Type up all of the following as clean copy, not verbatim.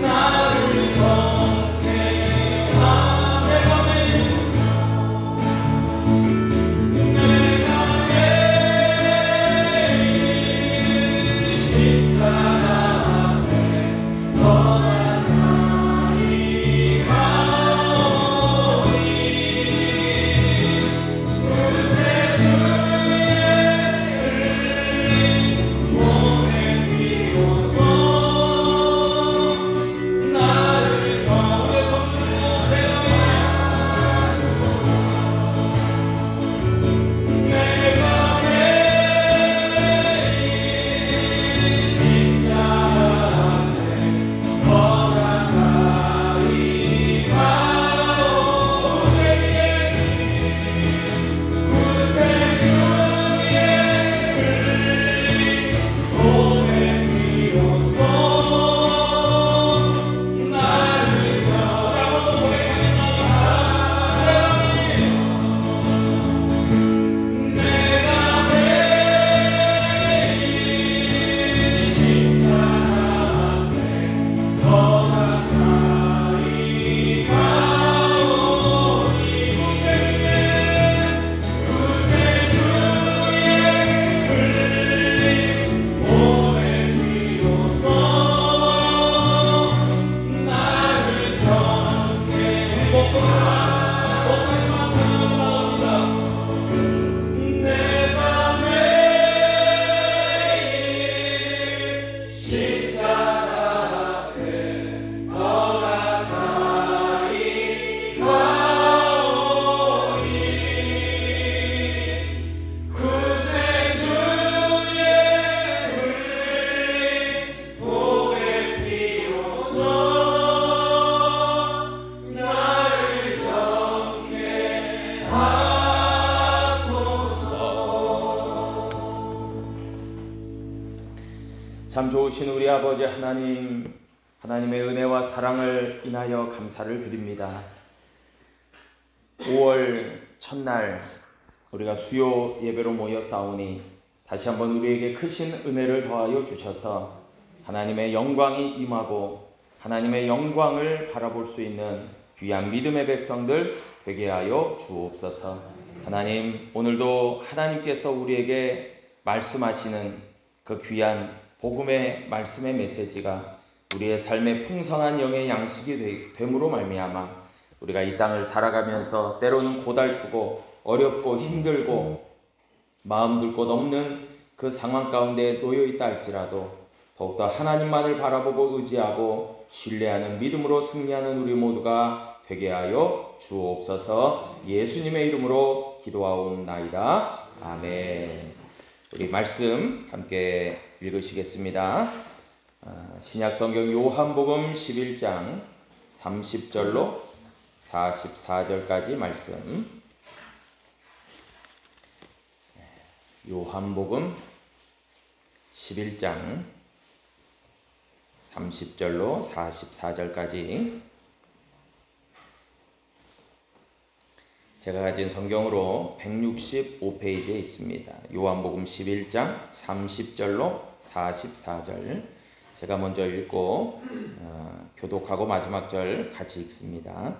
나를 좋으신 우리 아버지 하나님, 하나님의 은혜와 사랑을 인하여 감사를 드립니다. 5월 첫날 우리가 수요 예배로 모여 싸우니 다시 한번 우리에게 크신 은혜를 더하여 주셔서 하나님의 영광이 임하고 하나님의 영광을 바라볼 수 있는 귀한 믿음의 백성들 되게 하여 주옵소서. 하나님, 오늘도 하나님께서 우리에게 말씀하시는 그 귀한 복음의 말씀의 메시지가 우리의 삶의 풍성한 영의 양식이 됨으로 말미암아 우리가 이 땅을 살아가면서 때로는 고달프고 어렵고 힘들고 마음 둘 곳 없는 그 상황 가운데 놓여 있다 할지라도 더욱더 하나님만을 바라보고 의지하고 신뢰하는 믿음으로 승리하는 우리 모두가 되게 하여 주옵소서. 예수님의 이름으로 기도하옵나이다. 아멘. 우리 말씀 함께 읽으시겠습니다. 신약성경 요한복음 11장 30절로 44절까지 말씀. 요한복음 11장 30절로 44절까지 제가 가진 성경으로 165페이지에 있습니다. 요한복음 11장 30절로 44절. 제가 먼저 읽고 교독하고 마지막 절 같이 읽습니다.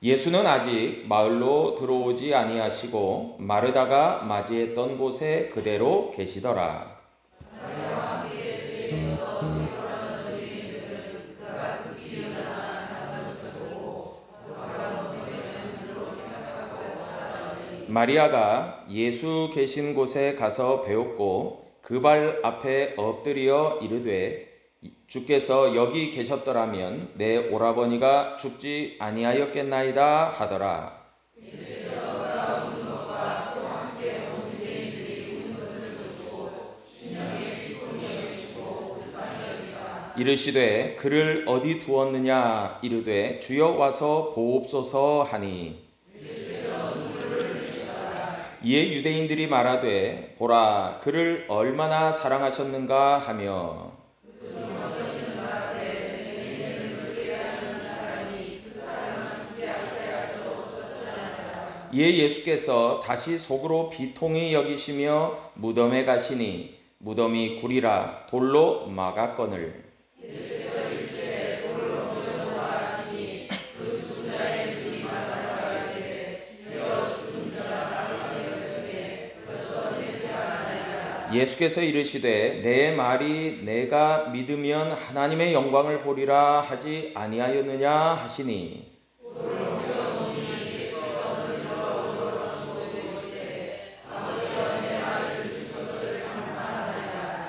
예수는 아직 마을로 들어오지 아니하시고 마르다가 맞이했던 곳에 그대로 계시더라. 마리아가 예수 계신 곳에 가서 배웠고 그 발 앞에 엎드려 이르되 주께서 여기 계셨더라면 내 오라버니가 죽지 아니하였겠나이다 하더라. 이르시되 그를 어디 두었느냐 이르되 주여 와서 보옵소서 하니 이에 유대인들이 말하되 보라 그를 얼마나 사랑하셨는가 하며 이에 예수께서 다시 속으로 비통히 여기시며 무덤에 가시니 무덤이 굴이라 돌로 막았거늘 예수께서 이르시되 내 말이 내가 믿으면 하나님의 영광을 보리라 하지 아니하였느냐 하시니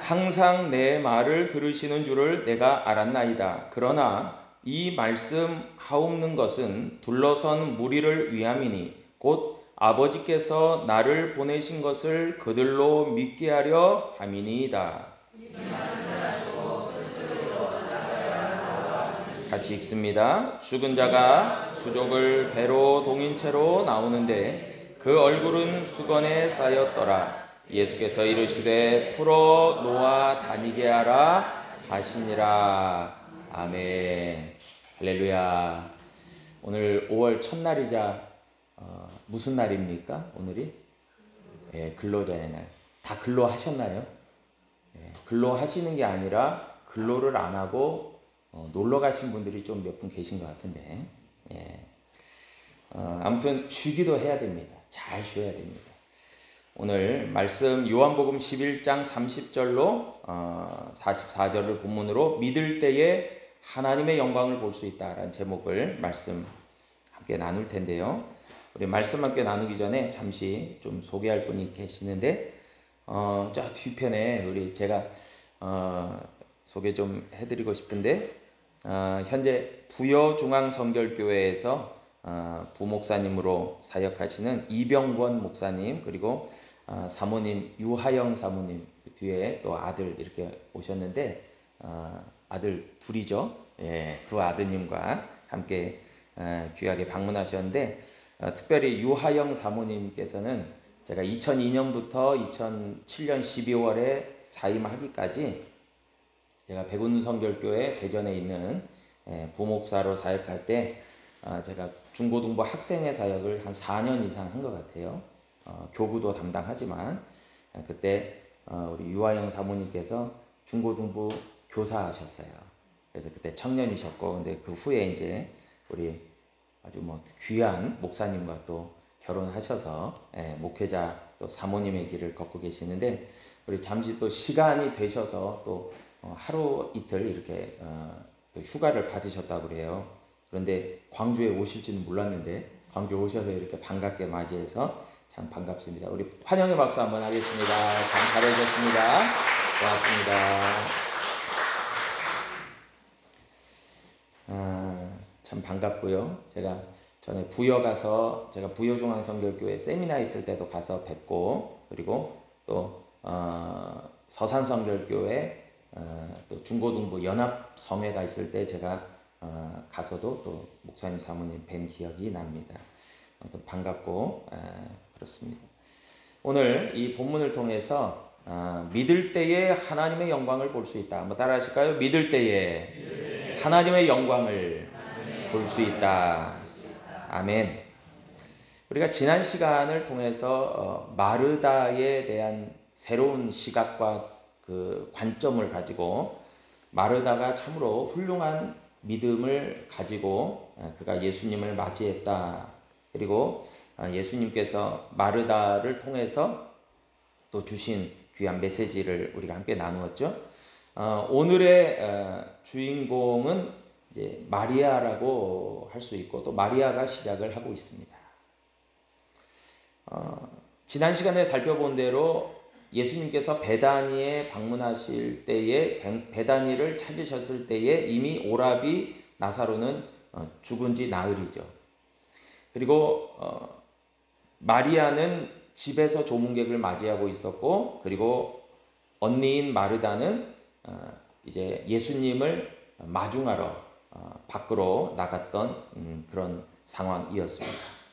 항상 내 말을 들으시는 줄을 내가 알았나이다. 그러나 이 말씀 하옵는 것은 둘러선 무리를 위함이니 곧 아버지께서 나를 보내신 것을 그들로 믿게 하려 함이니이다. 같이 읽습니다. 죽은 자가 수족을 배로 동인 채로 나오는데 그 얼굴은 수건에 쌓였더라. 예수께서 이르시되 풀어 놓아 다니게 하라 하시니라. 아멘. 할렐루야. 오늘 5월 첫날이자 무슨 날입니까? 오늘이? 근로자의 날. 다 근로하셨나요? 근로하시는 게 아니라 근로를 안 하고 놀러 가신 분들이 좀 몇 분 계신 것 같은데 아무튼 쉬기도 해야 됩니다. 잘 쉬어야 됩니다. 오늘 말씀 요한복음 11장 30절로 44절을 본문으로 믿을 때에 하나님의 영광을 볼 수 있다라는 제목을 말씀 함께 나눌 텐데요. 우리 말씀 함께 나누기 전에 잠시 좀 소개할 분이 계시는데 저 뒤편에 우리 제가 소개 좀 해드리고 싶은데 현재 부여중앙성결교회에서 부목사님으로 사역하시는 이병권 목사님 그리고 사모님 유하영 사모님 뒤에 또 아들 이렇게 오셨는데 아들 둘이죠. 두 아드님과 함께 귀하게 방문하셨는데 특별히 유하영 사모님께서는 제가 2002년부터 2007년 12월에 사임하기까지 제가 백운성결교회 대전에 있는 부목사로 사역할 때 제가 중고등부 학생회 사역을 한 4년 이상 한 것 같아요. 교구도 담당하지만 그때 우리 유아영 사모님께서 중고등부 교사하셨어요. 그래서 그때 청년이셨고, 근데 그 후에 이제 우리 아주 귀한 목사님과 또 결혼하셔서 목회자 또 사모님의 길을 걷고 계시는데, 우리 잠시 또 시간이 되셔서 또 하루 이틀 이렇게 또 휴가를 받으셨다고 그래요. 그런데 광주에 오실지는 몰랐는데 광주에 오셔서 이렇게 반갑게 맞이해서 참 반갑습니다. 우리 환영의 박수 한번 하겠습니다. 참 잘해주셨습니다. 고맙습니다. 참 반갑고요. 제가 전에 부여 가서, 제가 부여중앙성결교회 세미나 있을 때도 가서 뵙고, 그리고 또 서산성결교회 또 중고등부 연합성회가 있을 때 제가 가서도 또 목사님 사모님 뵌 기억이 납니다. 아무튼 반갑고 그렇습니다. 오늘 이 본문을 통해서 믿을 때에 하나님의 영광을 볼 수 있다. 한번 따라 하실까요? 믿을 때에 하나님의 영광을 볼 수 있다. 아멘. 우리가 지난 시간을 통해서 마르다에 대한 새로운 시각과 그 관점을 가지고, 마르다가 참으로 훌륭한 믿음을 가지고 그가 예수님을 맞이했다. 그리고 예수님께서 마르다를 통해서 또 주신 귀한 메시지를 우리가 함께 나누었죠. 오늘의 주인공은 이제 마리아라고 할 수 있고, 또 마리아가 시작을 하고 있습니다. 지난 시간에 살펴본 대로 예수님께서 베다니에 방문하실 때에, 베다니를 찾으셨을 때에 이미 오라비 나사로는 죽은 지 나흘이죠. 그리고 마리아는 집에서 조문객을 맞이하고 있었고, 그리고 언니인 마르다는 이제 예수님을 마중하러 밖으로 나갔던 그런 상황이었습니다.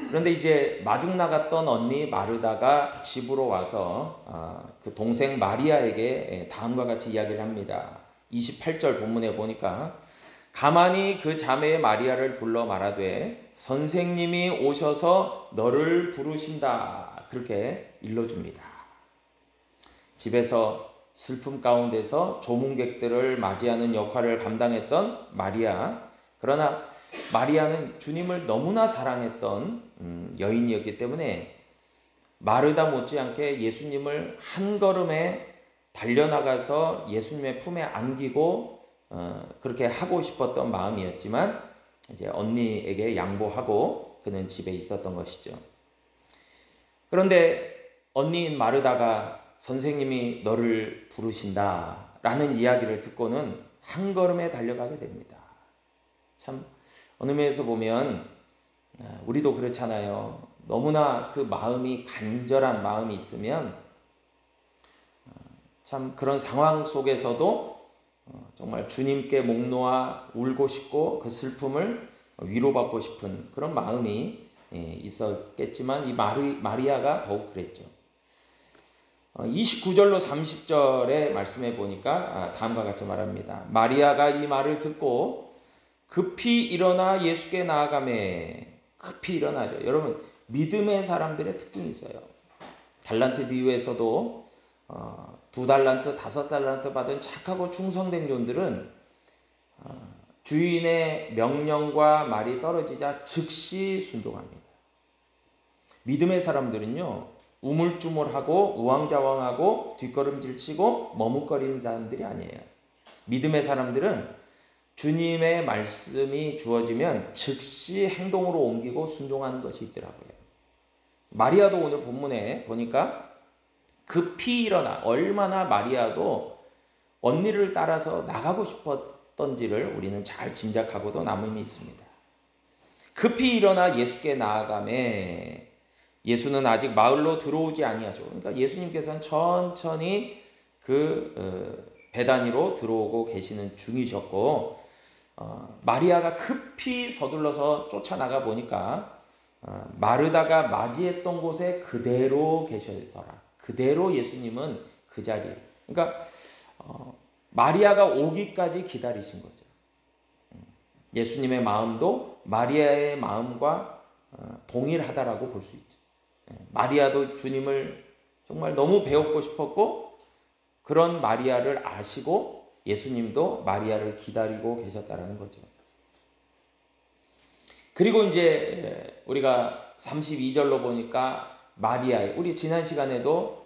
그런데 이제 마중 나갔던 언니 마르다가 집으로 와서 그 동생 마리아에게 다음과 같이 이야기를 합니다. 28절 본문에 보니까 가만히 그 자매의 마리아를 불러 말하되 선생님이 오셔서 너를 부르신다. 그렇게 일러줍니다. 집에서 슬픔 가운데서 조문객들을 맞이하는 역할을 감당했던 마리아. 그러나 마리아는 주님을 너무나 사랑했던 여인이었기 때문에 마르다 못지않게 예수님을 한 걸음에 달려나가서 예수님의 품에 안기고 그렇게 하고 싶었던 마음이었지만, 이제 언니에게 양보하고 그는 집에 있었던 것이죠. 그런데 언니인 마르다가 선생님이 너를 부르신다 라는 이야기를 듣고는 한 걸음에 달려가게 됩니다. 참 어느 면에서 보면 우리도 그렇잖아요. 너무나 그 마음이 간절한 마음이 있으면 참 그런 상황 속에서도 정말 주님께 목 놓아 울고 싶고 그 슬픔을 위로받고 싶은 그런 마음이 있었겠지만, 이 마리아가 더욱 그랬죠. 29절로 30절의 말씀에 보니까 다음과 같이 말합니다. 마리아가 이 말을 듣고 급히 일어나 예수께 나아가매. 급히 일어나죠. 여러분, 믿음의 사람들의 특징이 있어요. 달란트 비유에서도 2달란트, 5달란트 받은 착하고 충성된 종들은 주인의 명령과 말이 떨어지자 즉시 순종합니다. 믿음의 사람들은요, 우물쭈물하고 우왕좌왕하고 뒷걸음질 치고 머뭇거리는 사람들이 아니에요. 믿음의 사람들은 주님의 말씀이 주어지면 즉시 행동으로 옮기고 순종하는 것이 있더라고요. 마리아도 오늘 본문에 보니까 급히 일어나, 얼마나 마리아도 언니를 따라서 나가고 싶었던지를 우리는 잘 짐작하고도 남음이 있습니다. 급히 일어나 예수께 나아가매. 예수는 아직 마을로 들어오지 아니하죠. 그러니까 예수님께서는 천천히 그 베다니로 들어오고 계시는 중이셨고, 마리아가 급히 서둘러서 쫓아나가 보니까 마르다가 맞이했던 곳에 그대로 계시더라. 그대로 예수님은 그 자리에. 그러니까 마리아가 오기까지 기다리신 거죠. 예수님의 마음도 마리아의 마음과 동일하다라고 볼 수 있죠. 마리아도 주님을 정말 너무 배우고 싶었고 그런 마리아를 아시고 예수님도 마리아를 기다리고 계셨다라는 거죠. 그리고 이제 우리가 32절로 보니까 마리아의, 우리 지난 시간에도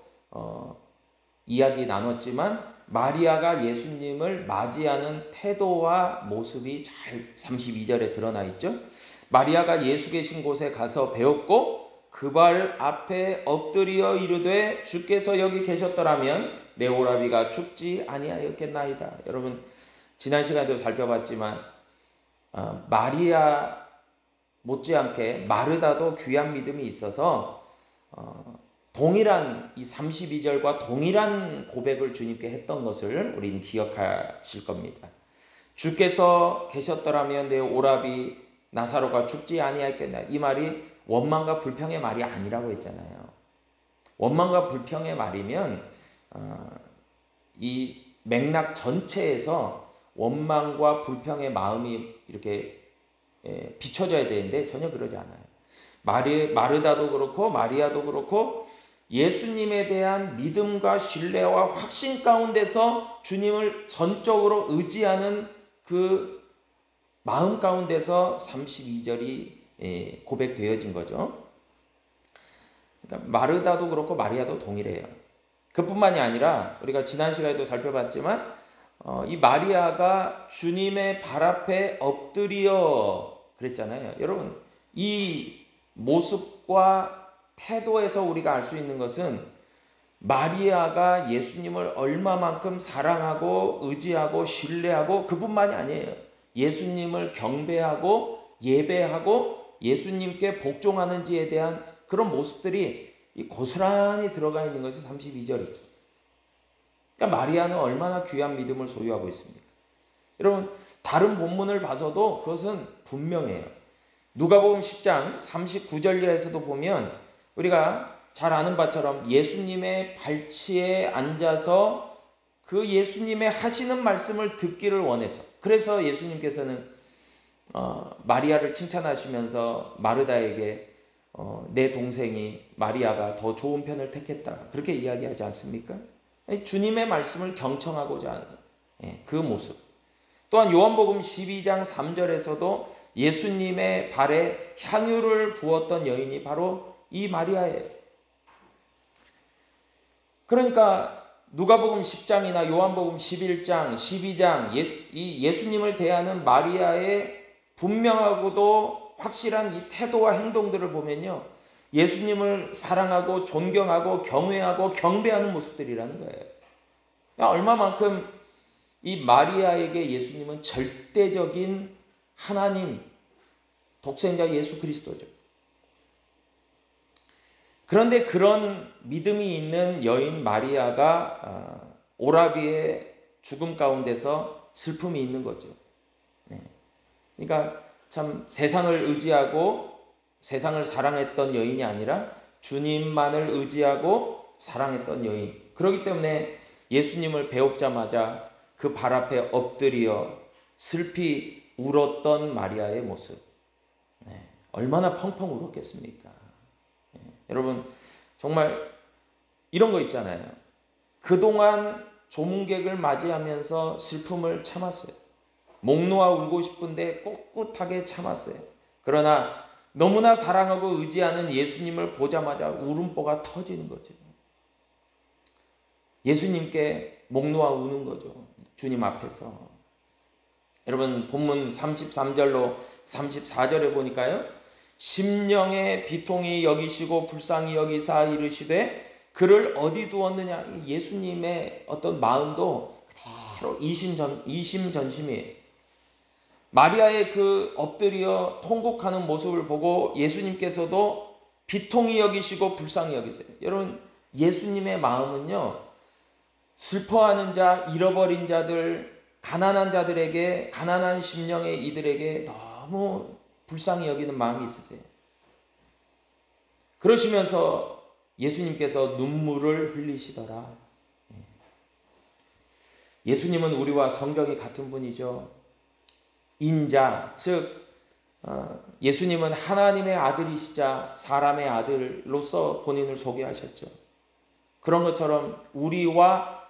이야기 나눴지만 마리아가 예수님을 맞이하는 태도와 모습이 잘 32절에 드러나 있죠. 마리아가 예수 계신 곳에 가서 배웠고 그 발 앞에 엎드려 이르되 주께서 여기 계셨더라면 내 오라비가 죽지 아니하였겠나이다. 여러분 지난 시간에도 살펴봤지만 마리아 못지않게 마르다도 귀한 믿음이 있어서 동일한 이 32절과 동일한 고백을 주님께 했던 것을 우리는 기억하실 겁니다. 주께서 계셨더라면 내 오라비 나사로가 죽지 아니하였겠나. 이 말이 원망과 불평의 말이 아니라고 했잖아요. 원망과 불평의 말이면 이 맥락 전체에서 원망과 불평의 마음이 이렇게 비춰져야 되는데 전혀 그러지 않아요. 마르다도 그렇고 마리아도 그렇고 예수님에 대한 믿음과 신뢰와 확신 가운데서 주님을 전적으로 의지하는 그 마음 가운데서 32절이 고백되어진 거죠. 그러니까 마르다도 그렇고 마리아도 동일해요. 그뿐만이 아니라 우리가 지난 시간에도 살펴봤지만 이 마리아가 주님의 발 앞에 엎드려 그랬잖아요. 여러분 이 모습과 태도에서 우리가 알 수 있는 것은 마리아가 예수님을 얼마만큼 사랑하고 의지하고 신뢰하고 그뿐만이 아니에요. 예수님을 경배하고 예배하고 예수님께 복종하는지에 대한 그런 모습들이 고스란히 들어가 있는 것이 32절이죠. 그러니까 마리아는 얼마나 귀한 믿음을 소유하고 있습니까? 여러분 다른 본문을 봐서도 그것은 분명해요. 누가복음 10장 39절에서도 보면 우리가 잘 아는 바처럼 예수님의 발치에 앉아서 그 예수님의 하시는 말씀을 듣기를 원해서 그래서 예수님께서는 마리아를 칭찬하시면서 마르다에게 내 동생이 마리아가 더 좋은 편을 택했다 그렇게 이야기하지 않습니까? 주님의 말씀을 경청하고자 하는 그 모습. 또한 요한복음 12장 3절에서도 예수님의 발에 향유를 부었던 여인이 바로 이 마리아예요. 그러니까 누가복음 10장이나 요한복음 11장, 12장 이 예수님을 대하는 마리아의 분명하고도 확실한 이 태도와 행동들을 보면요. 예수님을 사랑하고 존경하고 경외하고 경배하는 모습들이라는 거예요. 그러니까 얼마만큼 이 마리아에게 예수님은 절대적인 하나님, 독생자 예수 그리스도죠. 그런데 그런 믿음이 있는 여인 마리아가 오라비의 죽음 가운데서 슬픔이 있는 거죠. 그러니까 참 세상을 의지하고 세상을 사랑했던 여인이 아니라 주님만을 의지하고 사랑했던 여인. 그렇기 때문에 예수님을 배웁자마자 그 발 앞에 엎드려 슬피 울었던 마리아의 모습. 얼마나 펑펑 울었겠습니까? 여러분 정말 이런 거 있잖아요. 그동안 조문객을 맞이하면서 슬픔을 참았어요. 목 놓아 울고 싶은데 꿋꿋하게 참았어요. 그러나 너무나 사랑하고 의지하는 예수님을 보자마자 울음보가 터지는 거죠. 예수님께 목 놓아 우는 거죠. 주님 앞에서. 여러분 본문 33절로 34절에 보니까요. 심령의 비통이 여기시고 불쌍히 여기사 이르시되 그를 어디 두었느냐. 예수님의 어떤 마음도 그대로 이심전심이에요. 마리아의 그 엎드려 통곡하는 모습을 보고 예수님께서도 비통히 여기시고 불쌍히 여기세요. 여러분 예수님의 마음은요. 슬퍼하는 자, 잃어버린 자들, 가난한 자들에게, 가난한 심령의 이들에게 너무 불쌍히 여기는 마음이 있으세요. 그러시면서 예수님께서 눈물을 흘리시더라. 예수님은 우리와 성격이 같은 분이죠. 인자, 즉 예수님은 하나님의 아들이시자 사람의 아들로서 본인을 소개하셨죠. 그런 것처럼 우리와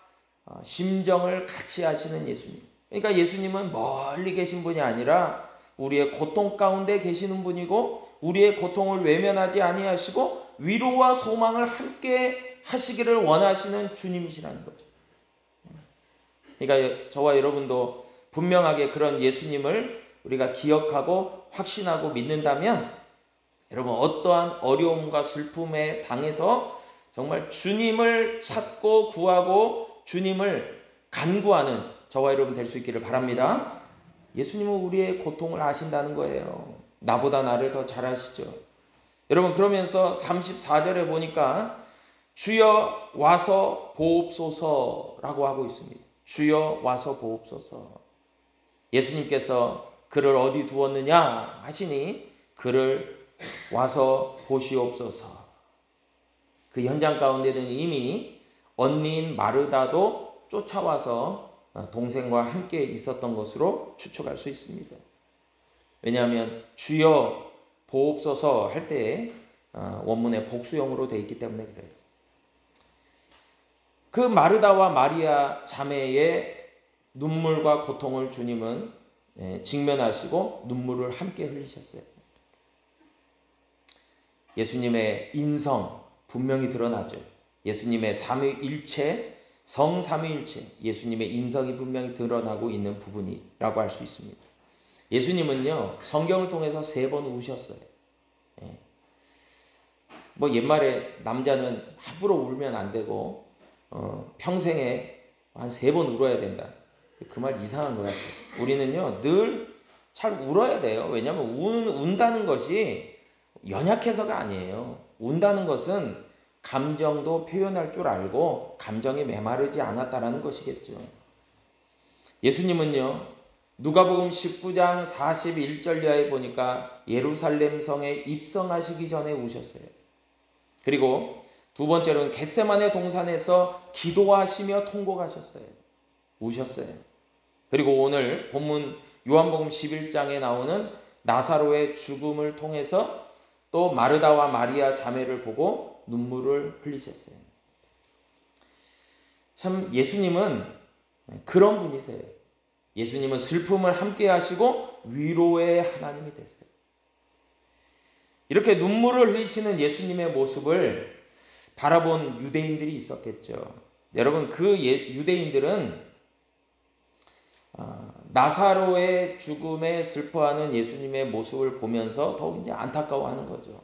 심정을 같이 하시는 예수님. 그러니까 예수님은 멀리 계신 분이 아니라 우리의 고통 가운데 계시는 분이고 우리의 고통을 외면하지 아니하시고 위로와 소망을 함께 하시기를 원하시는 주님이시라는 거죠. 그러니까 저와 여러분도 분명하게 그런 예수님을 우리가 기억하고 확신하고 믿는다면 여러분 어떠한 어려움과 슬픔에 당해서 정말 주님을 찾고 구하고 주님을 간구하는 저와 여러분 될 수 있기를 바랍니다. 예수님은 우리의 고통을 아신다는 거예요. 나보다 나를 더 잘 아시죠. 여러분 그러면서 34절에 보니까 주여 와서 보옵소서라고 하고 있습니다. 주여 와서 보옵소서. 예수님께서 그를 어디 두었느냐 하시니 그를 와서 보시옵소서. 그 현장 가운데는 이미 언니인 마르다도 쫓아와서 동생과 함께 있었던 것으로 추측할 수 있습니다. 왜냐하면 주여 보옵소서 할 때에 원문에 복수형으로 되어 있기 때문에 그래요. 그 마르다와 마리아 자매의 눈물과 고통을 주님은 직면하시고 눈물을 함께 흘리셨어요. 예수님의 인성 분명히 드러나죠. 예수님의 삼위일체, 성삼위일체, 예수님의 인성이 분명히 드러나고 있는 부분이라고 할 수 있습니다. 예수님은요 성경을 통해서 3번 우셨어요. 뭐 옛말에 남자는 함부로 울면 안 되고 평생에 한 3번 울어야 된다. 그 말 이상한 것 같아요. 우리는요 늘 잘 울어야 돼요. 왜냐하면 운다는 것이 연약해서가 아니에요. 운다는 것은 감정도 표현할 줄 알고 감정이 메마르지 않았다라는 것이겠죠. 예수님은요 누가복음 19장 41절 이하에 보니까 예루살렘 성에 입성하시기 전에 우셨어요. 그리고 두 번째로는 겟세마네 동산에서 기도하시며 통곡하셨어요. 우셨어요. 그리고 오늘 본문 요한복음 11장에 나오는 나사로의 죽음을 통해서 또 마르다와 마리아 자매를 보고 눈물을 흘리셨어요. 참 예수님은 그런 분이세요. 예수님은 슬픔을 함께 하시고 위로의 하나님이 되세요. 이렇게 눈물을 흘리시는 예수님의 모습을 바라본 유대인들이 있었겠죠. 여러분 그 유대인들은 나사로의 죽음에 슬퍼하는 예수님의 모습을 보면서 더욱 이제 안타까워하는 거죠.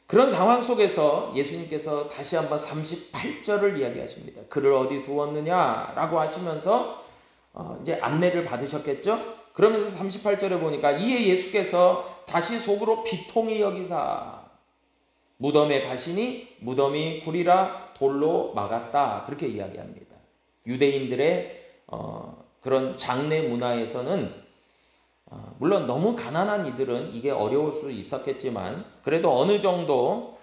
그런 상황 속에서 예수님께서 다시 한번 38절을 이야기하십니다. 그를 어디 두었느냐라고 하시면서 이제 안내를 받으셨겠죠. 그러면서 38절에 보니까 이에 예수께서 다시 속으로 비통히 여기사 무덤에 가시니 무덤이 구리라 돌로 막았다. 그렇게 이야기합니다. 유대인들의 그런 장례 문화에서는 물론 너무 가난한 이들은 이게 어려울 수 있었겠지만 그래도 어느 정도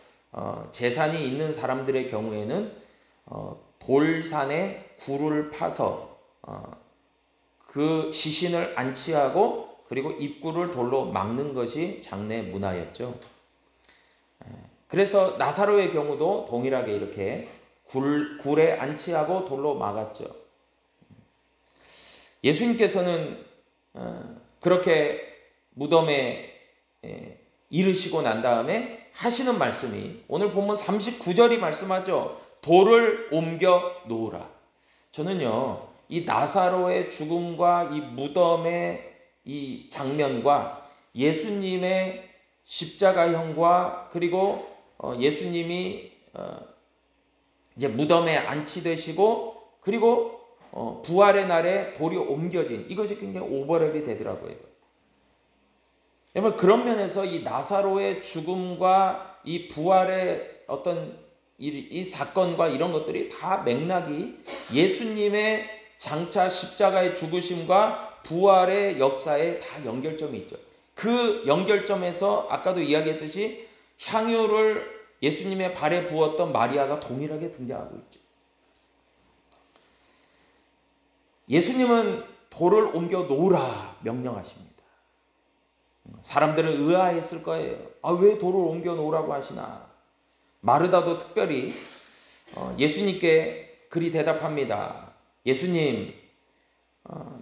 재산이 있는 사람들의 경우에는 돌산에 굴을 파서 그 시신을 안치하고 그리고 입구를 돌로 막는 것이 장례 문화였죠. 그래서 나사로의 경우도 동일하게 이렇게 굴에 안치하고 돌로 막았죠. 예수님께서는 그렇게 무덤에 이르시고 난 다음에 하시는 말씀이 오늘 본문 39절이 말씀하죠. 돌을 옮겨 놓으라. 저는요 이 나사로의 죽음과 이 무덤의 이 장면과 예수님의 십자가형과 그리고 예수님이 이제 무덤에 안치되시고 그리고 부활의 날에 돌이 옮겨진 이것이 굉장히 오버랩이 되더라고요. 여러분 그런 면에서 이 나사로의 죽음과 이 부활의 어떤 이 사건과 이런 것들이 다 맥락이 예수님의 장차 십자가의 죽으심과 부활의 역사에 다 연결점이 있죠. 그 연결점에서 아까도 이야기했듯이 향유를 예수님의 발에 부었던 마리아가 동일하게 등장하고 있죠. 예수님은 돌을 옮겨 놓으라 명령하십니다. 사람들은 의아했을 거예요. 왜 돌을 옮겨 놓으라고 하시나? 마르다도 특별히 예수님께 그리 대답합니다. 예수님,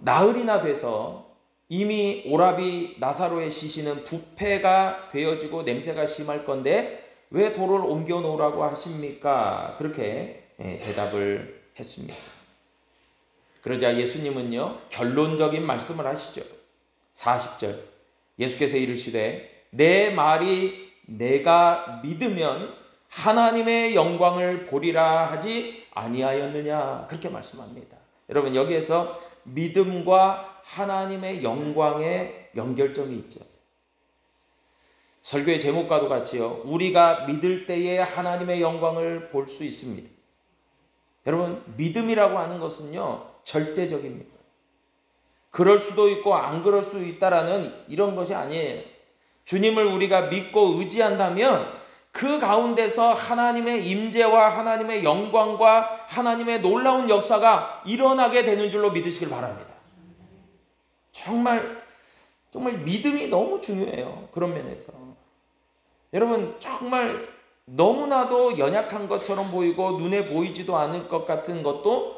나흘이나 돼서 이미 오라비 나사로의 시신은 부패가 되어지고 냄새가 심할 건데 왜 돌을 옮겨 놓으라고 하십니까? 그렇게 대답을 했습니다. 그러자 예수님은요, 결론적인 말씀을 하시죠. 40절 예수께서 이르시되 내 말이 내가 믿으면 하나님의 영광을 보리라 하지 아니하였느냐, 그렇게 말씀합니다. 여러분, 여기에서 믿음과 하나님의 영광의 연결점이 있죠. 설교의 제목과도 같이요, 우리가 믿을 때에 하나님의 영광을 볼 수 있습니다. 여러분, 믿음이라고 하는 것은요, 절대적입니다. 그럴 수도 있고 안 그럴 수 있다라는 이런 것이 아니에요. 주님을 우리가 믿고 의지한다면 그 가운데서 하나님의 임재와 하나님의 영광과 하나님의 놀라운 역사가 일어나게 되는 줄로 믿으시길 바랍니다. 정말 믿음이 너무 중요해요. 그런 면에서. 여러분, 정말 너무나도 연약한 것처럼 보이고 눈에 보이지도 않을 것 같은 것도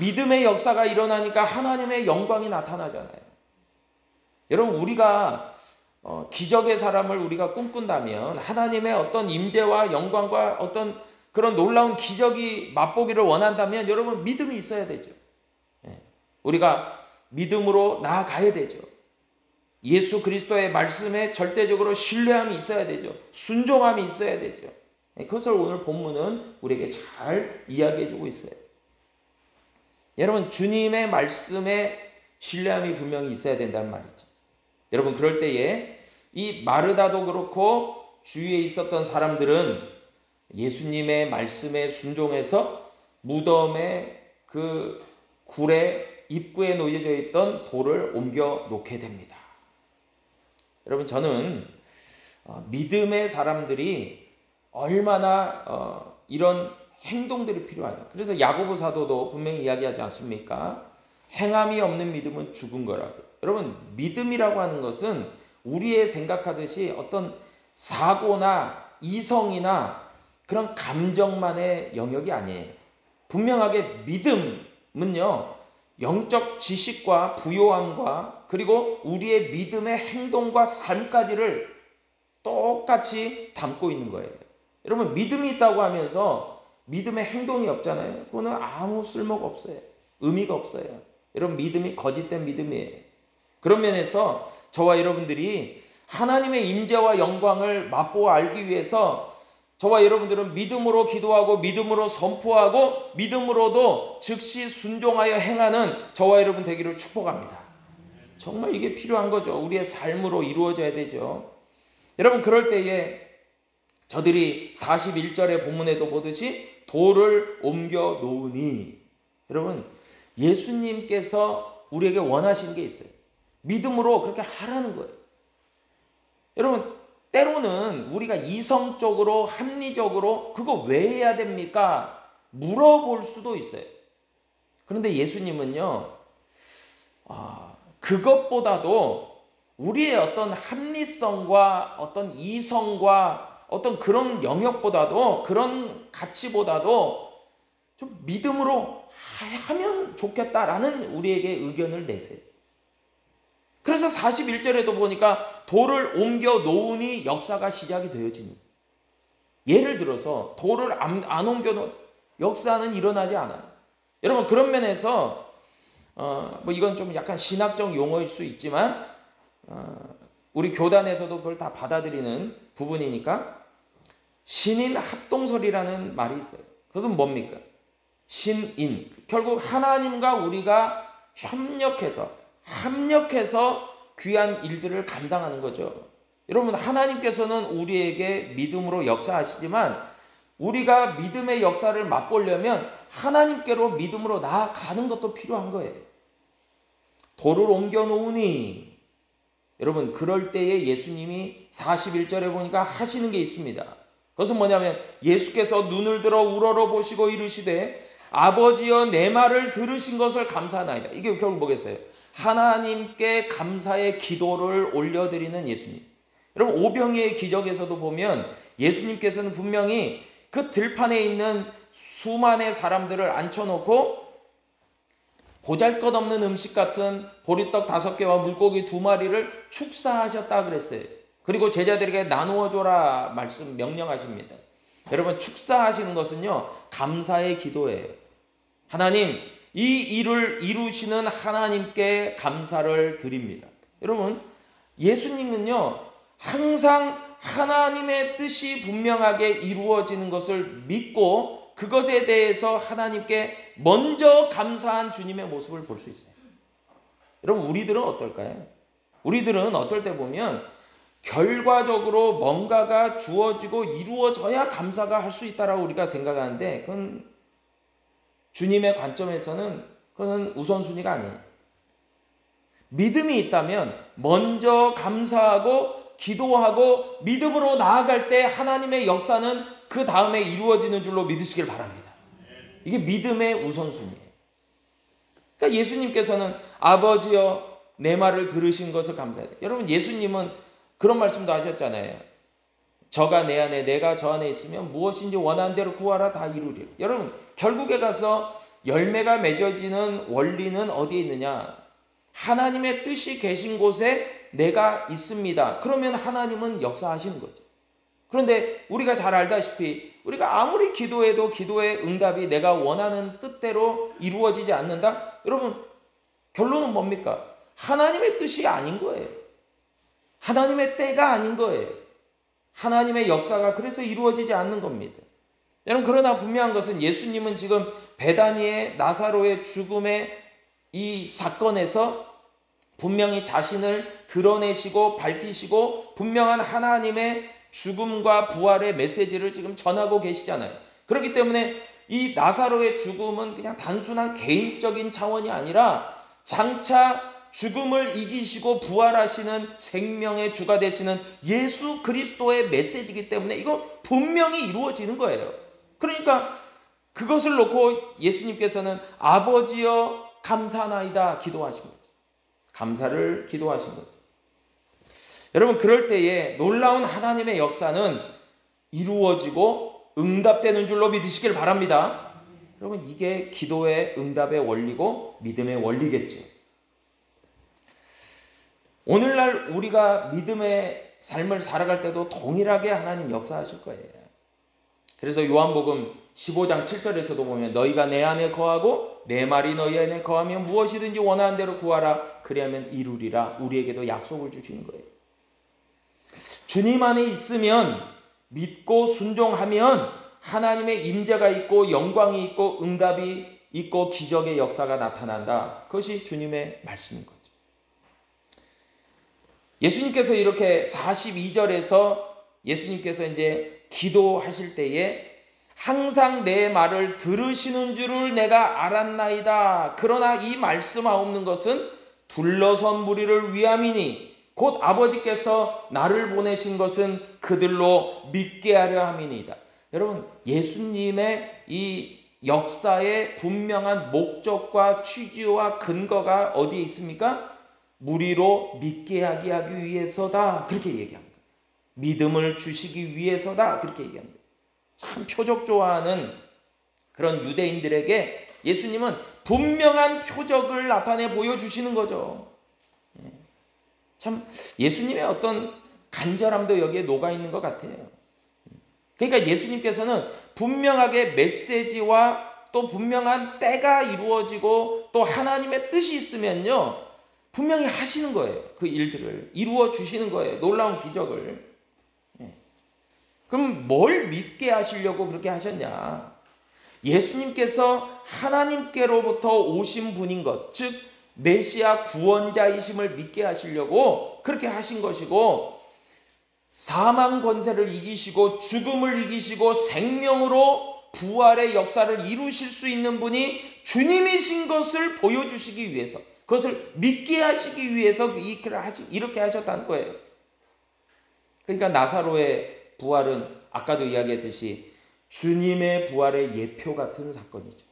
믿음의 역사가 일어나니까 하나님의 영광이 나타나잖아요. 여러분, 우리가 기적의 사람을 우리가 꿈꾼다면 하나님의 어떤 임재와 영광과 어떤 그런 놀라운 기적이 맛보기를 원한다면 여러분, 믿음이 있어야 되죠. 우리가 믿음으로 나아가야 되죠. 예수 그리스도의 말씀에 절대적으로 신뢰함이 있어야 되죠. 순종함이 있어야 되죠. 그것을 오늘 본문은 우리에게 잘 이야기해주고 있어요. 여러분, 주님의 말씀에 신뢰함이 분명히 있어야 된다는 말이죠. 여러분, 그럴 때에 이 마르다도 그렇고 주위에 있었던 사람들은 예수님의 말씀에 순종해서 무덤의 그 굴의 입구에 놓여져 있던 돌을 옮겨 놓게 됩니다. 여러분, 저는 믿음의 사람들이 얼마나 이런 행동들이 필요하냐. 그래서 야고보 사도도 분명히 이야기하지 않습니까? 행함이 없는 믿음은 죽은 거라고. 여러분, 믿음이라고 하는 것은 우리의 생각하듯이 어떤 사고나 이성이나 그런 감정만의 영역이 아니에요. 분명하게 믿음은요, 영적 지식과 부요함과 그리고 우리의 믿음의 행동과 삶까지를 똑같이 담고 있는 거예요. 여러분, 믿음이 있다고 하면서 믿음의 행동이 없잖아요. 그거는 아무 쓸모가 없어요. 의미가 없어요. 여러분, 믿음이 거짓된 믿음이에요. 그런 면에서 저와 여러분들이 하나님의 임재와 영광을 맛보아 알기 위해서 저와 여러분들은 믿음으로 기도하고 믿음으로 선포하고 믿음으로도 즉시 순종하여 행하는 저와 여러분 되기를 축복합니다. 정말 이게 필요한 거죠. 우리의 삶으로 이루어져야 되죠. 여러분, 그럴 때에 저들이 41절의 본문에도 보듯이 돌을 옮겨 놓으니, 여러분, 예수님께서 우리에게 원하시는 게 있어요. 믿음으로 그렇게 하라는 거예요. 여러분, 때로는 우리가 이성적으로 합리적으로 그거 왜 해야 됩니까? 물어볼 수도 있어요. 그런데 예수님은요, 그것보다도 우리의 어떤 합리성과 어떤 이성과 어떤 그런 영역보다도, 그런 가치보다도 좀 믿음으로 하면 좋겠다라는 우리에게 의견을 내세요. 그래서 41절에도 보니까 돌을 옮겨 놓으니 역사가 시작이 되어집니다. 예를 들어서 돌을 안 옮겨 놓은 역사는 일어나지 않아요. 여러분, 그런 면에서 이건 좀 약간 신학적 용어일 수 있지만 우리 교단에서도 그걸 다 받아들이는 부분이니까 신인 합동설이라는 말이 있어요. 그것은 뭡니까? 신인. 결국 하나님과 우리가 협력해서 귀한 일들을 감당하는 거죠. 여러분, 하나님께서는 우리에게 믿음으로 역사하시지만 우리가 믿음의 역사를 맛보려면 하나님께로 믿음으로 나아가는 것도 필요한 거예요. 돌을 옮겨 놓으니, 여러분, 그럴 때에 예수님이 41절에 보니까 하시는 게 있습니다. 그것은 뭐냐면 예수께서 눈을 들어 우러러 보시고 이르시되 아버지여 내 말을 들으신 것을 감사하나이다. 이게 결국 뭐겠어요? 하나님께 감사의 기도를 올려드리는 예수님. 여러분 오병이의 기적에서도 보면 예수님께서는 분명히 그 들판에 있는 수많은 사람들을 앉혀놓고 보잘것없는 음식 같은 보리떡 5개와 물고기 2마리를 축사하셨다 그랬어요. 그리고 제자들에게 나누어 줘라 말씀 명령하십니다. 여러분 축사하시는 것은요 감사의 기도예요. 하나님 이 일을 이루시는 하나님께 감사를 드립니다. 여러분 예수님은요 항상 하나님의 뜻이 분명하게 이루어지는 것을 믿고 그것에 대해서 하나님께 먼저 감사한 주님의 모습을 볼 수 있어요. 여러분 우리들은 어떨까요? 우리들은 어떨 때 보면 결과적으로 뭔가가 주어지고 이루어져야 감사가 할 수 있다라고 우리가 생각하는데 그건 주님의 관점에서는 그건 우선순위가 아니에요. 믿음이 있다면 먼저 감사하고 기도하고 믿음으로 나아갈 때 하나님의 역사는 그 다음에 이루어지는 줄로 믿으시길 바랍니다. 이게 믿음의 우선순위예요. 그러니까 예수님께서는 아버지여 내 말을 들으신 것을 감사해요. 여러분 예수님은 그런 말씀도 하셨잖아요. 저가 내 안에 내가 저 안에 있으면 무엇인지 원하는 대로 구하라 다 이루리라. 여러분 결국에 가서 열매가 맺어지는 원리는 어디에 있느냐? 하나님의 뜻이 계신 곳에 내가 있습니다. 그러면 하나님은 역사하시는 거죠. 그런데 우리가 잘 알다시피 우리가 아무리 기도해도 기도의 응답이 내가 원하는 뜻대로 이루어지지 않는다? 여러분 결론은 뭡니까? 하나님의 뜻이 아닌 거예요. 하나님의 때가 아닌 거예요. 하나님의 역사가 그래서 이루어지지 않는 겁니다. 여러분 그러나 분명한 것은 예수님은 지금 베다니의 나사로의 죽음의 이 사건에서 분명히 자신을 드러내시고 밝히시고 분명한 하나님의 죽음과 부활의 메시지를 지금 전하고 계시잖아요. 그렇기 때문에 이 나사로의 죽음은 그냥 단순한 개인적인 차원이 아니라 장차 죽음을 이기시고 부활하시는 생명의 주가 되시는 예수 그리스도의 메시지이기 때문에 이거 분명히 이루어지는 거예요. 그러니까 그것을 놓고 예수님께서는 아버지여 감사나이다 기도하신 거죠. 감사를 기도하신 거죠. 여러분 그럴 때에 놀라운 하나님의 역사는 이루어지고 응답되는 줄로 믿으시길 바랍니다. 여러분 이게 기도의 응답의 원리고 믿음의 원리겠죠. 오늘날 우리가 믿음의 삶을 살아갈 때도 동일하게 하나님 역사하실 거예요. 그래서 요한복음 15장 7절에서도 보면 너희가 내 안에 거하고 내 말이 너희 안에 거하면 무엇이든지 원하는 대로 구하라 그리하면 이루리라. 우리에게도 약속을 주시는 거예요. 주님 안에 있으면 믿고 순종하면 하나님의 임재가 있고 영광이 있고 응답이 있고 기적의 역사가 나타난다. 그것이 주님의 말씀인 거죠. 예수님께서 이렇게 42절에서 예수님께서 이제 기도하실 때에 항상 내 말을 들으시는 줄을 내가 알았나이다. 그러나 이 말씀하옵는 것은 둘러선 무리를 위함이니 곧 아버지께서 나를 보내신 것은 그들로 믿게 하려 함이니이다. 여러분 예수님의 이 역사의 분명한 목적과 취지와 근거가 어디에 있습니까? 무리로 믿게 하기 위해서다. 그렇게 얘기한 거예요. 믿음을 주시기 위해서다. 그렇게 얘기한 거예요. 참 표적 좋아하는 그런 유대인들에게 예수님은 분명한 표적을 나타내 보여주시는 거죠. 참 예수님의 어떤 간절함도 여기에 녹아있는 것 같아요. 그러니까 예수님께서는 분명하게 메시지와 또 분명한 때가 이루어지고 또 하나님의 뜻이 있으면요 분명히 하시는 거예요. 그 일들을 이루어 주시는 거예요. 놀라운 기적을. 그럼 뭘 믿게 하시려고 그렇게 하셨냐? 예수님께서 하나님께로부터 오신 분인 것, 즉 메시아 구원자이심을 믿게 하시려고 그렇게 하신 것이고, 사망 권세를 이기시고 죽음을 이기시고 생명으로 부활의 역사를 이루실 수 있는 분이 주님이신 것을 보여주시기 위해서, 그것을 믿게 하시기 위해서 이렇게 하셨다는 거예요. 그러니까 나사로의 부활은 아까도 이야기했듯이 주님의 부활의 예표 같은 사건이죠.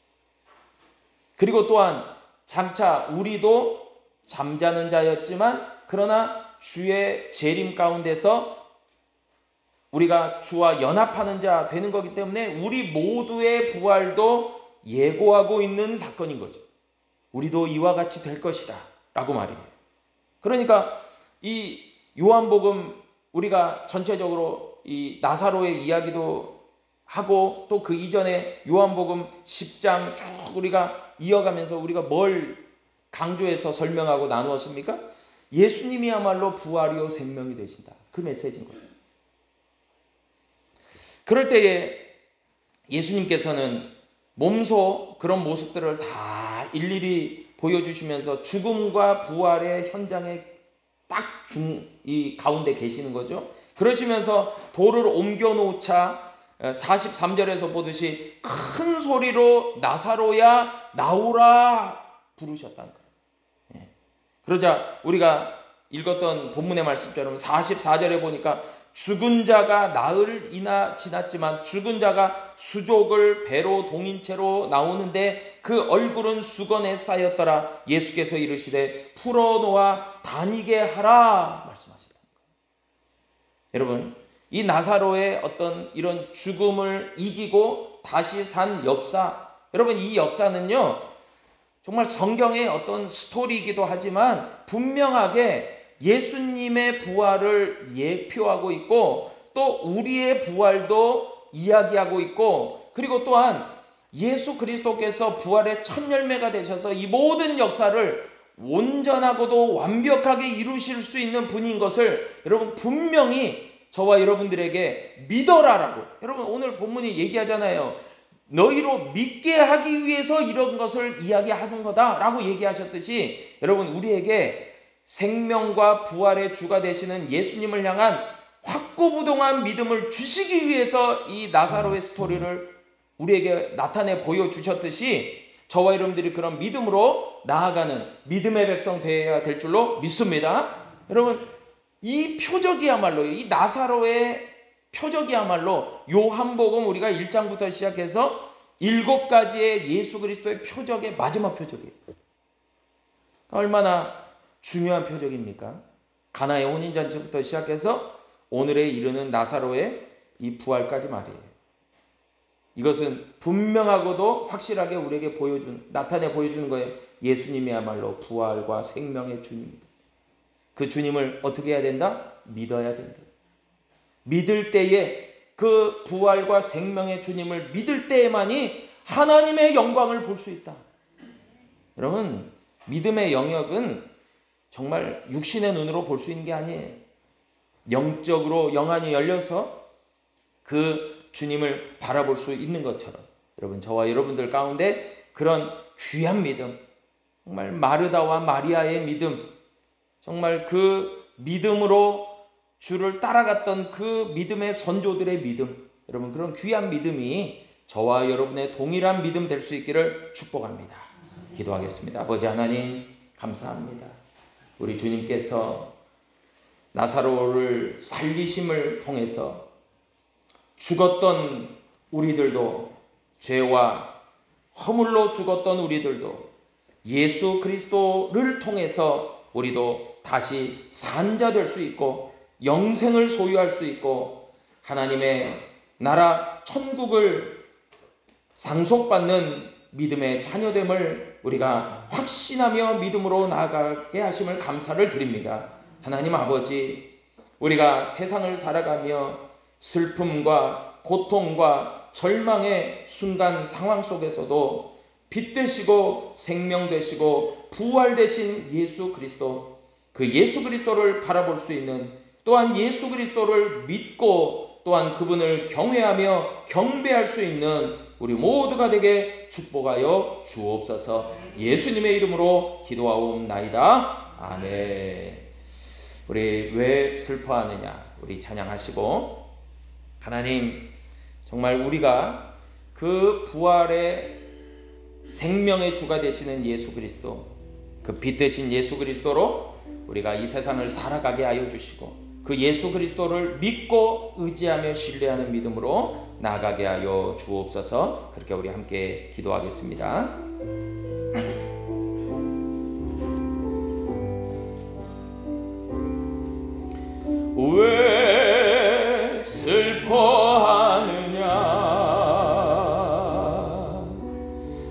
그리고 또한 장차 우리도 잠자는 자였지만 그러나 주의 재림 가운데서 우리가 주와 연합하는 자 되는 거기 때문에 우리 모두의 부활도 예고하고 있는 사건인 거죠. 우리도 이와 같이 될 것이다 라고 말이에요. 그러니까 이 요한복음 우리가 전체적으로 이 나사로의 이야기도 하고 또 그 이전에 요한복음 10장 쭉 우리가 이어가면서 우리가 뭘 강조해서 설명하고 나누었습니까? 예수님이야말로 부활이요 생명이 되신다. 그 메시지인 거죠. 그럴 때에 예수님께서는 몸소 그런 모습들을 다 일일이 보여주시면서 죽음과 부활의 현장에 딱 이 가운데 계시는 거죠. 그러시면서 돌을 옮겨 놓자 43절에서 보듯이 큰 소리로 나사로야 나오라 부르셨다는 거예요. 그러자 우리가 읽었던 본문의 말씀처럼 44절에 보니까 죽은 자가 나흘이나 지났지만 죽은 자가 수족을 배로 동인 채로 나오는데 그 얼굴은 수건에 쌓였더라. 예수께서 이르시되 풀어놓아 다니게 하라 말씀하셨다는 거예요. 여러분, 이 나사로의 어떤 이런 죽음을 이기고 다시 산 역사, 여러분 이 역사는요 정말 성경의 어떤 스토리이기도 하지만 분명하게 예수님의 부활을 예표하고 있고 또 우리의 부활도 이야기하고 있고 그리고 또한 예수 그리스도께서 부활의 첫 열매가 되셔서 이 모든 역사를 온전하고도 완벽하게 이루실 수 있는 분인 것을 여러분 분명히 저와 여러분들에게 믿어라라고. 여러분 오늘 본문이 얘기하잖아요. 너희로 믿게 하기 위해서 이런 것을 이야기하는 거다라고 얘기하셨듯이 여러분 우리에게 생명과 부활의 주가 되시는 예수님을 향한 확고부동한 믿음을 주시기 위해서 이 나사로의 스토리를 우리에게 나타내 보여주셨듯이 저와 여러분들이 그런 믿음으로 나아가는 믿음의 백성 되어야 될 줄로 믿습니다. 여러분 이 표적이야말로 이 나사로의 표적이야말로 요한복음 우리가 1장부터 시작해서 7가지의 예수 그리스도의 표적의 마지막 표적이에요. 얼마나 중요한 표적입니까? 가나의 혼인잔치부터 시작해서 오늘에 이르는 나사로의 이 부활까지 말이에요. 이것은 분명하고도 확실하게 우리에게 나타내 보여주는 거예요. 예수님이야말로 부활과 생명의 주님입니다. 그 주님을 어떻게 해야 된다? 믿어야 된다. 믿을 때에 그 부활과 생명의 주님을 믿을 때에만이 하나님의 영광을 볼 수 있다. 여러분 믿음의 영역은 정말 육신의 눈으로 볼 수 있는 게 아니에요. 영적으로 영안이 열려서 그 주님을 바라볼 수 있는 것처럼 여러분 저와 여러분들 가운데 그런 귀한 믿음, 정말 마르다와 마리아의 믿음, 정말 그 믿음으로 주를 따라갔던 그 믿음의 선조들의 믿음, 여러분 그런 귀한 믿음이 저와 여러분의 동일한 믿음 될 수 있기를 축복합니다. 기도하겠습니다. 아버지 하나님 감사합니다. 우리 주님께서 나사로를 살리심을 통해서 죽었던 우리들도 죄와 허물로 죽었던 우리들도 예수 그리스도를 통해서 우리도 다시 산 자 될 수 있고 영생을 소유할 수 있고 하나님의 나라 천국을 상속받는 믿음의 자녀됨을 우리가 확신하며 믿음으로 나아가게 하심을 감사를 드립니다. 하나님 아버지, 우리가 세상을 살아가며 슬픔과 고통과 절망의 순간 상황 속에서도 빛 되시고 생명 되시고 부활 되신 예수 그리스도, 그 예수 그리스도를 바라볼 수 있는, 또한 예수 그리스도를 믿고 또한 그분을 경외하며 경배할 수 있는 우리 모두가 되게 축복하여 주옵소서. 예수님의 이름으로 기도하옵나이다. 아멘. 우리 왜 슬퍼하느냐? 우리 찬양하시고, 하나님 정말 우리가 그 부활의 생명의 주가 되시는 예수 그리스도, 그 빛 되신 예수 그리스도로 우리가 이 세상을 살아가게 하여 주시고, 그 예수 그리스도를 믿고 의지하며 신뢰하는 믿음으로 나아가게 하여 주옵소서. 그렇게 우리 함께 기도하겠습니다. 왜 슬퍼하느냐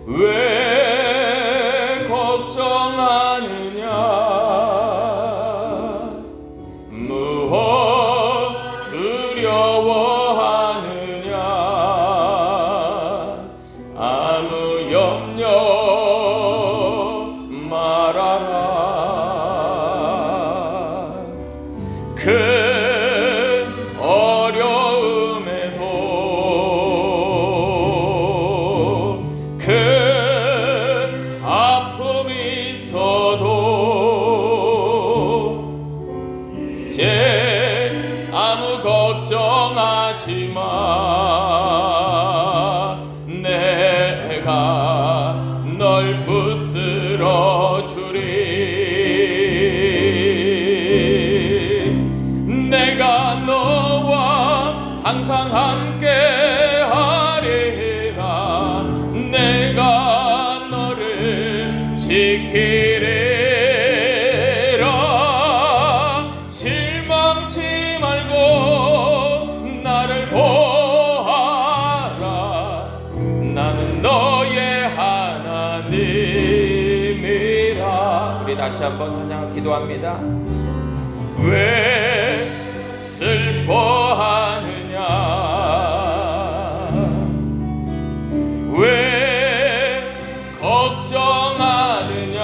왜 걱정하느냐 무엇 두려워하느냐 아무 염려 말아라 큰 어려움에도 큰 아픔이 있어도 이제 아무 걱정하지 마 내가 널 붙들어 주리 내가 너와 항상 함께 하리라 내가 너를 지키리라 실망치 말고 나를 보아라 나는 너의 하나님이라. 우리 다시 한번 찬양 기도합니다. 왜 슬퍼하느냐 왜 걱정하느냐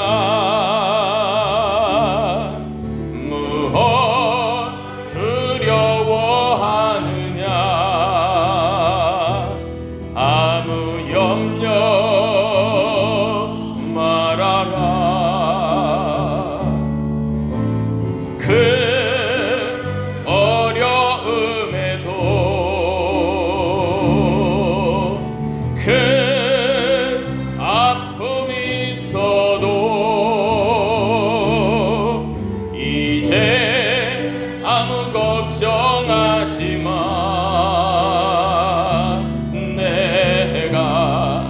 무엇 두려워하느냐 아무 염려 말아라 큰 아픔이 있어도 이제 아무 걱정하지 마 내가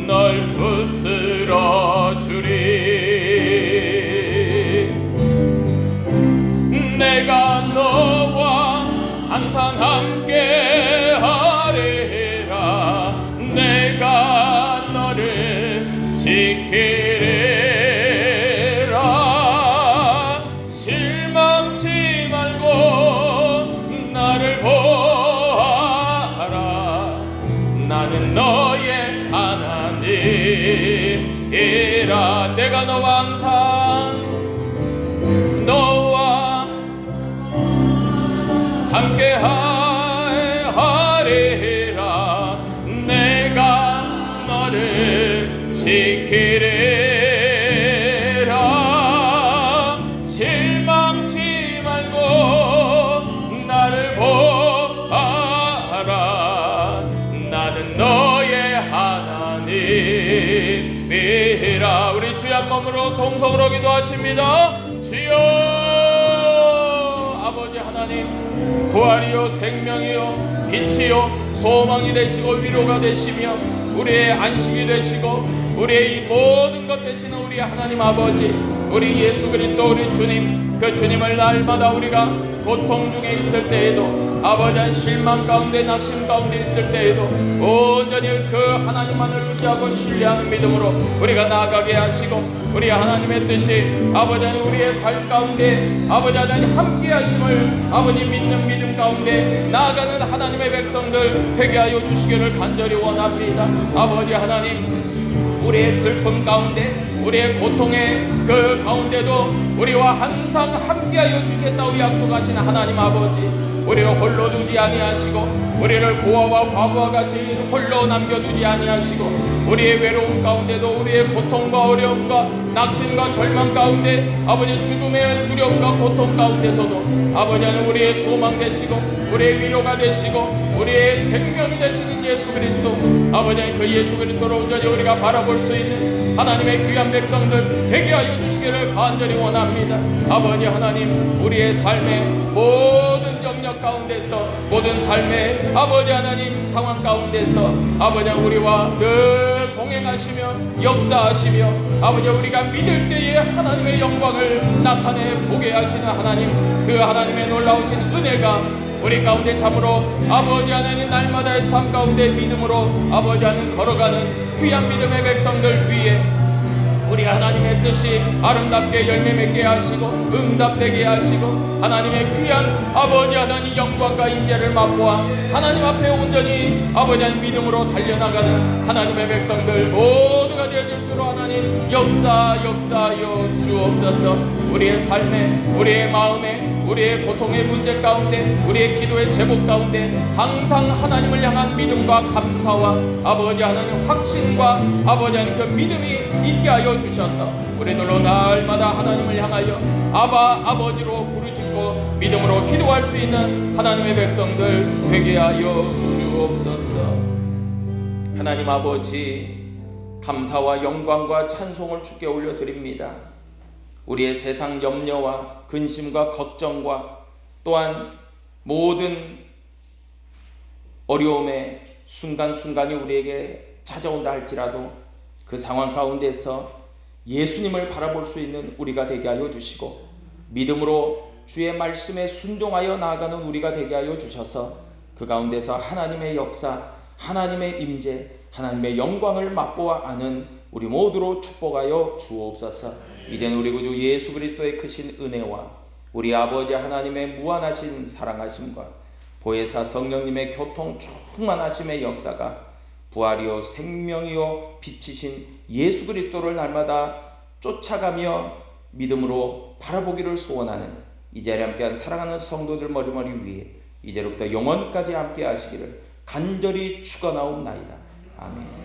널 붙들어 주리 내가 너와 항상 함께 하리라 내가 너를 지키리라 실망치 말고 나를 보아라 나는 너의 하나님이라 내가 너와 항상 너와 함께 하리라 내가 너를 지키리라 실망치 말고 나를 보아라 나는 너의 하나님이라. 우리 주의 한 몸으로 통성으로 기도하십니다. 주여 아버지 하나님 부활이요 생명이요 빛이요 소망이 되시고 위로가 되시며 우리의 안식이 되시고 우리의 이 모든 것 되시는 우리 하나님 아버지 우리 예수 그리스도 우리 주님 그 주님을 날마다 우리가 고통 중에 있을 때에도 아버지 실망 가운데 낙심 가운데 있을 때에도 온전히 그 하나님만을 의지하고 신뢰하는 믿음으로 우리가 나아가게 하시고 우리 하나님의 뜻이 아버지 우리의 삶 가운데 아버지 하나님 함께 하심을 아버지 믿는 믿음 가운데 나아가는 하나님의 백성들 되게 하여 주시기를 간절히 원합니다. 아버지 하나님 우리의 슬픔 가운데 우리의 고통의 그 가운데도 우리와 항상 함께하여 주겠다고 약속하신 하나님 아버지 우리를 홀로 두지 아니하시고 우리를 고아와 과부와 같이 홀로 남겨두지 아니하시고 우리의 외로움 가운데도 우리의 고통과 어려움과 낙심과 절망 가운데 아버지 죽음의 두려움과 고통 가운데서도 아버지 하나님 우리의 소망 되시고 우리의 위로가 되시고 우리의 생명이 되시는 예수 그리스도 아버지 하나님 그 예수 그리스도를 온전히 우리가 바라볼 수 있는 하나님의 귀한 백성들 되게 하여 주시기를 간절히 원합니다. 아버지 하나님 우리의 삶의 모든 영역 가운데서 모든 삶의 아버지 하나님 상황 가운데서 아버지 하나님 우리와 늘 동행 동행하시며 역사하시며 아버지 우리가 믿을 때에 하나님의 영광을 나타내 보게 하시는 하나님, 그 하나님의 놀라우신 은혜가 우리 가운데 참으로 아버지 하나님 날마다의 삶 가운데 믿음으로 아버지 하나님 걸어가는 귀한 믿음의 백성들 위에 우리 하나님의 뜻이 아름답게 열매 맺게 하시고 응답되게 하시고 하나님의 귀한 아버지 하나님 영광과 임재를 맛보아 하나님 앞에 온전히 아버지 하나님 믿음으로 달려나가는 하나님의 백성들 모두가 되어질수록 하나님 역사하여 주옵소서. 우리의 삶에 우리의 마음에 우리의 고통의 문제 가운데 우리의 기도의 제목 가운데 항상 하나님을 향한 믿음과 감사와 아버지 하나님 확신과 아버지 하나님 그 믿음이 있게 하여 주셔서 우리들로 날마다 하나님을 향하여 아버지로 부르짖고 믿음으로 기도할 수 있는 하나님의 백성들 되게 하여 주옵소서. 하나님 아버지 감사와 영광과 찬송을 주께 올려드립니다. 우리의 세상 염려와 근심과 걱정과 또한 모든 어려움의 순간순간이 우리에게 찾아온다 할지라도 그 상황 가운데서 예수님을 바라볼 수 있는 우리가 되게 하여 주시고 믿음으로 주의 말씀에 순종하여 나아가는 우리가 되게 하여 주셔서 그 가운데서 하나님의 역사, 하나님의 임재, 하나님의 영광을 맛보아 아는 우리 모두로 축복하여 주옵소서. 이제는 우리 구주 예수 그리스도의 크신 은혜와 우리 아버지 하나님의 무한하신 사랑하심과 보혜사 성령님의 교통 충만하심의 역사가 부활이요 생명이요 빛이신 예수 그리스도를 날마다 쫓아가며 믿음으로 바라보기를 소원하는 이 자리에 함께한 사랑하는 성도들 머리머리 위에 이제로부터 영원까지 함께 하시기를 간절히 축원하옵나이다. 아멘.